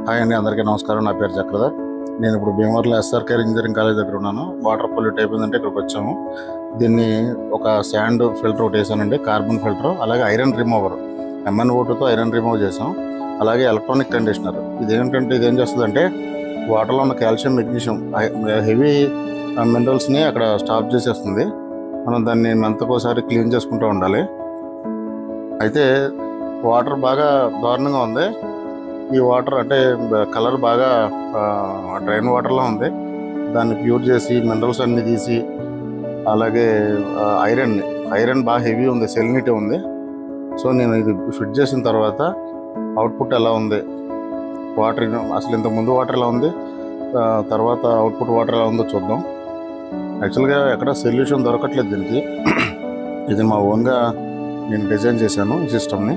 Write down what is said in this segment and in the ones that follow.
Hi అండి, అందరికీ నమస్కారం. నా పేరు చక్రధర్. నేను ఇప్పుడు భీమవరంలో ఎస్ఆర్కే ఇంజనీరింగ్ కాలేజ్ దగ్గర ఉన్నాను. వాటర్ పొల్యూట్ అయిపోయిందంటే ఇక్కడికి వచ్చాము. దీన్ని ఒక శాండ్ ఫిల్టర్ ఒకటి వేసానండి, కార్బన్ ఫిల్టర్. అలాగే ఐరన్ రిమూవర్, MnO2తో ఐరన్ రిమూవ్ చేసాం. అలాగే ఎలక్ట్రానిక్ కండిషనర్. ఇదేం చేస్తుందంటే వాటర్లో ఉన్న కాల్షియం, మెగ్నీషియం, హెవీ మినరల్స్ని అక్కడ స్టాప్ చేసేస్తుంది. మనం దాన్ని మంతకోసారి క్లీన్ చేసుకుంటూ ఉండాలి. అయితే వాటర్ బాగా దారుణంగా ఉంది. ఈ వాటర్ అంటే కలర్ బాగా డ్రైన్ వాటర్లో ఉంది. దాన్ని ప్యూర్ చేసి మినరల్స్ అన్ని తీసి, అలాగే ఐరన్ బాగా హెవీ ఉంది, సెలినిటీ ఉంది. సో నేను ఇది ఫిట్ చేసిన తర్వాత అవుట్పుట్ ఎలా ఉంది, వాటర్ అసలు ఇంతకుముందు వాటర్ ఎలా ఉంది, తర్వాత అవుట్పుట్ వాటర్ ఎలా ఉందో చూద్దాం. యాక్చువల్గా ఎక్కడ సొల్యూషన్ దొరకట్లేదు దీనికి. ఇది మా ఓన్గా నేను డిజైన్ చేశాను ఈ సిస్టమ్ని.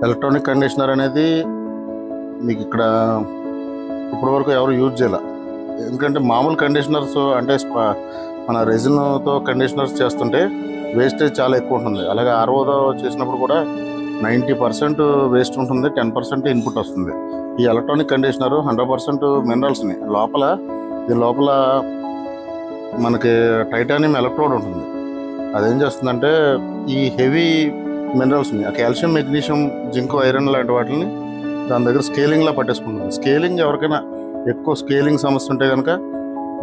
ఎలక్ట్రానిక్ కండిషనర్ అనేది మీకు ఇక్కడ ఇప్పటివరకు ఎవరు యూజ్ చేయాల. ఎందుకంటే మామూలు కండిషనర్స్ అంటే మన రెజిన్తో కండిషనర్స్ చేస్తుంటే వేస్టేజ్ చాలా ఎక్కువ ఉంటుంది. అలాగే ఆర్ఓతో చేసినప్పుడు కూడా 90% వేస్ట్ ఉంటుంది, 10% ఇన్పుట్ వస్తుంది. ఈ ఎలక్ట్రానిక్ కండిషనర్ 100% మినరల్స్ని దీని లోపల మనకి టైటానియం ఎలక్ట్రోడ్ ఉంటుంది. అదేం చేస్తుందంటే ఈ హెవీ మినరల్స్ని, ఆ కాల్షియం, మెగ్నీషియం, జింక్, ఐరన్ లాంటి వాటిని దాని దగ్గర స్కేలింగ్లా పట్టేసుకుంటుంది. స్కేలింగ్ ఎవరికైనా ఎక్కువ స్కేలింగ్ సమస్య ఉంటే కనుక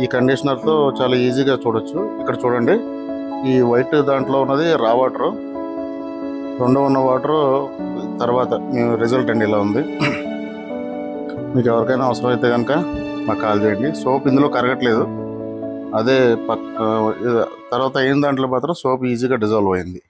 ఈ కండిషనర్తో చాలా ఈజీగా చూడొచ్చు. ఇక్కడ చూడండి, ఈ వైట్ దాంట్లో ఉన్నది రా వాటరు, రెండో ఉన్న వాటరు తర్వాత రిజల్ట్ అండి ఇలా ఉంది. మీకు ఎవరికైనా అవసరం అయితే కనుక మాకు కాల్ చేయండి. సోప్ ఇందులో కరగట్లేదు. అదే తర్వాత అయిన దాంట్లో మాత్రం సోప్ ఈజీగా డిజాల్వ్ అయింది.